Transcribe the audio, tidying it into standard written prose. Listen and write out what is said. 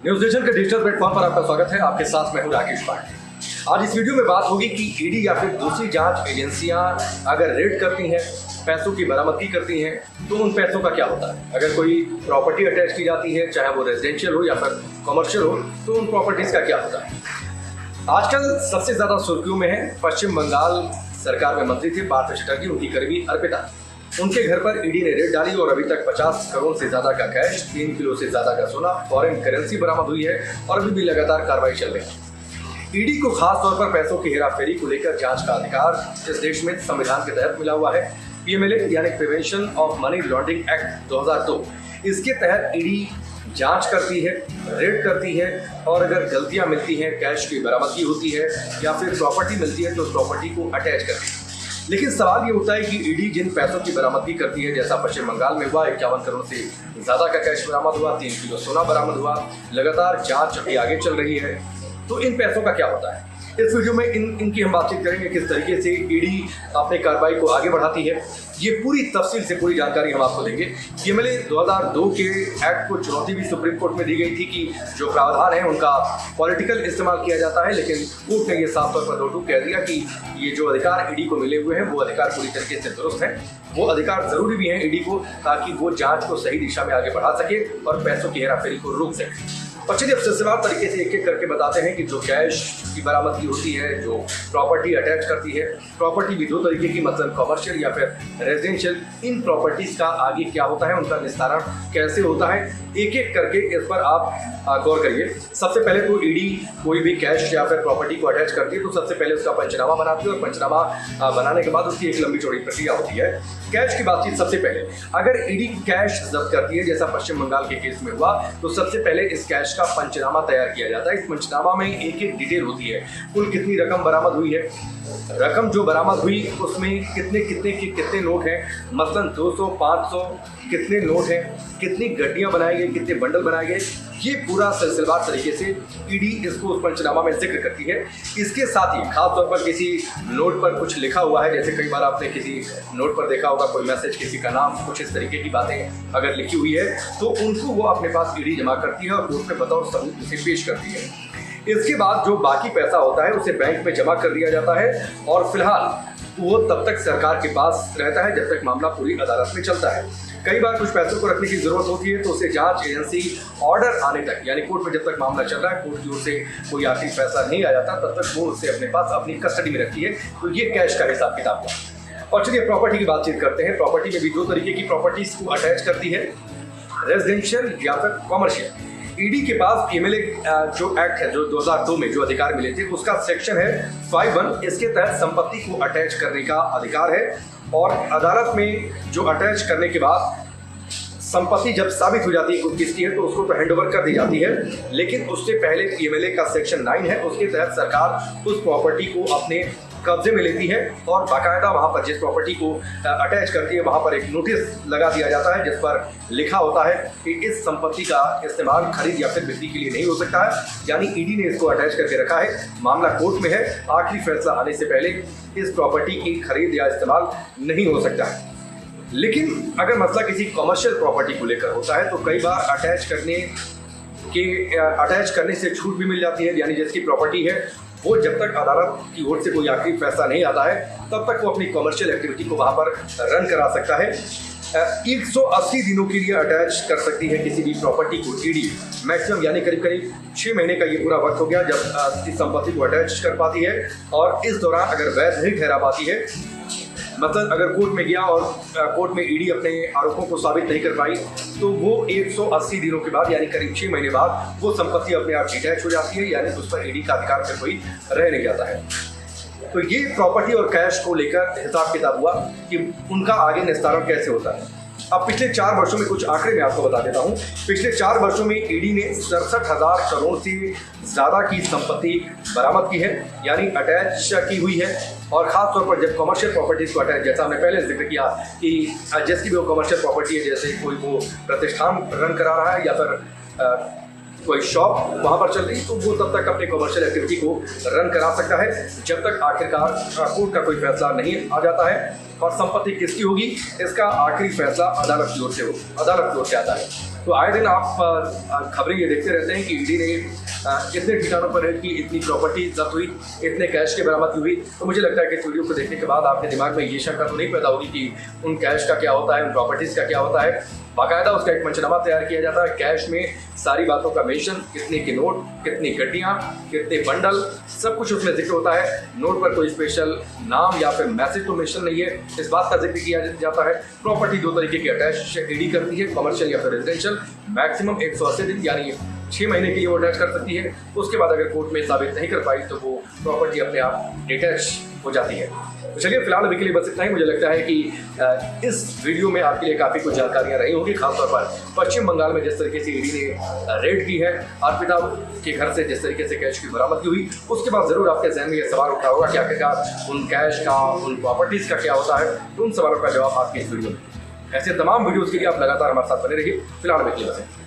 News vision के digital platform पर आपका स्वागत है। आपके साथ मैं हूं राकेश पांडे। आज इस वीडियो में बात होगी कि ईडी या फिर दूसरी जांच एजेंसियां अगर रेड करती हैं, पैसों की बरामदगी करती हैं, तो उन पैसों का क्या होता है। अगर कोई प्रॉपर्टी अटैच की जाती है, चाहे वो रेजिडेंशियल हो या फिर कमर्शियल हो, तो उन प्रॉपर्टीज का क्या होता है। आजकल सबसे ज्यादा सुर्खियों में है पश्चिम बंगाल सरकार में मंत्री थे पार्थ चटर्जी, उनकी करीबी अर्पिता। उनके घर पर ईडी ने रेड डाली और अभी तक 50 करोड़ से ज्यादा का कैश, 3 किलो से ज्यादा का सोना, फॉरेन करेंसी बरामद हुई है और अभी भी लगातार कार्रवाई चल रही है। ईडी को खास तौर पर पैसों की हेराफेरी को लेकर जांच का अधिकार इस देश में संविधान के तहत मिला हुआ है। पीएमएलए यानी prevention of money laundering act 2002, इसके तहत ईडी जांच करती है, रेड करती है और अगर गलतियां मिलती हैं, कैश की बरामदगी होती है या फिर प्रॉपर्टी मिलती है तो उस प्रॉपर्टी को अटैच करती है। लेकिन सवाल ये उठता है कि ईडी जिन पैसों की बरामदगी करती है, जैसा पश्चिम बंगाल में हुआ, 51 करोड़ से ज्यादा का कैश बरामद हुआ, 3 किलो सोना बरामद हुआ, लगातार जांच अभी आगे चल रही है, तो इन पैसों का क्या होता है। इस वीडियो में इनकी हम बातचीत करेंगे, किस तरीके से ईडी अपनी कार्रवाई को आगे बढ़ाती है। ये पूरी तफसील से पूरी जानकारी हम आपको देंगे। पीएमएलए 2002 के एक्ट को चुनौती भी सुप्रीम कोर्ट में दी गई थी कि जो प्रावधान है उनका पॉलिटिकल इस्तेमाल किया जाता है, लेकिन कोर्ट ने ये साफ तौर पर 2-2 कह दिया कि ये जो अधिकार ईडी को मिले हुए हैं वो अधिकार पूरी तरीके से दुरुस्त है। वो अधिकार जरूरी भी है ईडी को, ताकि वो जांच को सही दिशा में आगे बढ़ा सके और पैसों की हेराफेरी को रोक सके। और चलिए अब सिलसिलेवार तरीके से एक एक करके बताते हैं कि जो कैश की बरामदगी होती है, जो प्रॉपर्टी अटैच करती है, प्रॉपर्टी भी 2 तरीके की, मतलब कमर्शियल या फिर रेजिडेंशियल, इन प्रॉपर्टीज का आगे क्या होता है, उनका निस्तारण कैसे होता है, एक एक करके इस पर आप गौर करिए। सबसे पहले तो ईडी कोई भी कैश या फिर प्रॉपर्टी को अटैच करती है तो सबसे पहले उसका पंचनामा बनाती है और पंचनामा बनाने के बाद उसकी एक लंबी चौड़ी प्रक्रिया होती है। कैश की बातचीत सबसे पहले, अगर ईडी कैश जब्त करती है जैसा पश्चिम बंगाल के केस में हुआ, तो सबसे पहले इस कैश का पंचनामा तैयार किया जाता है। इस पंचनामा में एक एक डिटेल होती है, कुल कितनी रकम बरामद हुई है, रकम जो बरामद हुई उसमें कितने नोट हैं, मसलन 200, 500 कितने नोट हैं, कितनी गड्डियां बनाई गई, कितने बंडल बनाए गए, ये पूरा सिलसिलेवार तरीके से ईडी इसको उस पंचनामा में जिक्र करती है। इसके साथ ही खास तौर पर किसी नोट पर कुछ लिखा हुआ है, जैसे कई बार आपने किसी नोट पर देखा होगा कोई मैसेज, किसी का नाम, कुछ इस तरीके की बातें अगर लिखी हुई है तो उनको वो अपने पास ईडी जमा करती है और कोर्ट में बतौर सबूत उसे पेश करती है। इसके बाद जो बाकी पैसा होता है उसे बैंक में जमा कर दिया जाता है और फिलहाल वो तब तक सरकार के पास रहता है जब तक मामला पूरी अदालत में चलता है। कई बार कुछ पैसों को रखने की जरूरत होती है तो उसे जांच एजेंसी ऑर्डर आने तक, यानी कोर्ट में जब तक मामला चल रहा है, कोर्ट की ओर से कोई आखिरी फैसला नहीं आ जाता, तब तक वो उसे अपने पास अपनी कस्टडी में रखती है। तो ये कैश का हिसाब किताब हुआ। और चलिए प्रॉपर्टी की बातचीत करते हैं। प्रॉपर्टी में भी 2 तरीके की प्रॉपर्टीज को अटैच करती है, रेजिडेंशियल या फिर कमर्शियल। ईडी के पास पीएमएलए जो एक्ट है, जो 2002 में जो अधिकार मिले थे, उसका सेक्शन है 51, इसके तहत संपत्ति को अटैच करने का अधिकार है और अदालत में जो अटैच करने के बाद संपत्ति जब साबित हो जाती है किसकी है तो उसको तो हैंडओवर कर दी जाती है। लेकिन उससे पहले पीएमएलए का सेक्शन 9 है, उसके तहत सरकार उस प्रॉपर्टी को अपने कब्जे में लेती है और बाकायदा वहाँ पर जिस प्रॉपर्टी को अटैच करती है वहाँ पर एक नोटिस लगा दिया जाता है जिस पर लिखा होता है कि इस संपत्ति का इस्तेमाल खरीद या फिर बिक्री के लिए नहीं हो सकता है। यानी ईडी ने इसको अटैच करके रखा है, मामला कोर्ट में है, आखिरी फैसला आने से पहले इस प्रॉपर्टी की खरीद या इस्तेमाल नहीं हो सकता है। लेकिन अगर मसला किसी कमर्शियल प्रॉपर्टी को लेकर होता है तो कई बार अटैच करने से छूट भी मिल जाती है, यानी जिसकी प्रॉपर्टी है वो जब तक अदालत की ओर से कोई आखिरी फैसला नहीं आता है तब तक वो अपनी कमर्शियल एक्टिविटी को वहाँ पर रन करा सकता है। 180 दिनों के लिए अटैच कर सकती है किसी भी प्रॉपर्टी को ईडी, मैक्सिमम, यानी करीब 6 महीने का ये पूरा वक्त हो गया जब इस संपत्ति को अटैच कर पाती है। और इस दौरान अगर वैध नहीं ठहरा पाती है, मतलब अगर कोर्ट में गया और कोर्ट में ईडी अपने आरोपों को साबित नहीं कर पाई, तो वो 180 दिनों के बाद, यानी करीब 6 महीने बाद, वो संपत्ति अपने आप डिटैच हो जाती है, यानी उस पर ईडी का अधिकार फिर कोई रह नहीं जाता है। तो ये प्रॉपर्टी और कैश को लेकर हिसाब किताब हुआ कि उनका आगे निस्तारण कैसे होता है। अब पिछले 4 वर्षों में कुछ आंकड़े मैं आपको बता देता हूँ। पिछले 4 वर्षों में ईडी ने 67,000 करोड़ से ज़्यादा की संपत्ति बरामद की है, यानी अटैच की हुई है। और ख़ास तौर पर जब कमर्शियल प्रॉपर्टीज़ को अटैच, जैसा हमने पहले जिक्र किया कि जिसकी भी वो कमर्शियल प्रॉपर्टी है, जैसे कोई वो प्रतिष्ठान रन करा रहा है या फिर कोई शॉप वहाँ पर चल रही, तो वो तब तक अपनी कमर्शियल एक्टिविटी को रन करा सकता है जब तक आखिरकार कोर्ट का कोई फैसला नहीं आ जाता है। और संपत्ति किसकी होगी इसका आखिरी फैसला अदालत की ओर से आता है। तो आए दिन आप खबरें ये देखते रहते हैं कि ईडी ने इतने ठिकानों पर रेड की, इतनी प्रॉपर्टी जब्त हुई, इतने कैश की बरामदगी हुई। तो मुझे लगता है कि इस वीडियो को देखने के बाद आपके दिमाग में ये शंका तो नहीं पैदा होगी कि उन कैश का क्या होता है, उन प्रॉपर्टीज़ का क्या होता है। बाकायदा उसका एक पंचनामा तैयार किया जाता है, कैश में सारी बातों का मेंशन, कितने के नोट, कितनी गड्डियाँ, कितने बंडल, सब कुछ उसमें जिक्र होता है। नोट पर कोई स्पेशल नाम या फिर मैसेज तो मेंशन नहीं है, इस बात का जिक्र किया जाता है। प्रॉपर्टी दो तरीके की अटैच ईडी करती है, कमर्शियल या फिर रेजिडेंशियल। मैक्सिमम 180 दिन यानी 6 महीने के लिए वो अटैच कर सकती है। उसके बाद अगर कोर्ट में साबित नहीं कर पाई तो वो प्रॉपर्टी अपने आप डिटैच हो जाती है। तो चलिए फिलहाल अभी के लिए बस इतना ही। मुझे लगता है कि इस वीडियो में आपके लिए काफ़ी कुछ जानकारियां रही होंगी, खासतौर पर पश्चिम बंगाल में जिस तरीके से ईडी ने रेड की है, अर्पिता के घर से जिस तरीके से कैश की बरामदगी हुई, उसके बाद ज़रूर आपके जहन में ये सवाल उठा होगा कि आखिरकार उन कैश का, उन प्रॉपर्टीज़ का क्या होता है। तो उन सवालों का जवाब आपकी इस वीडियो में। ऐसे तमाम वीडियोज़ के लिए आप लगातार हमारे साथ बने रहिए। फिलहाल अभी के लिए बस।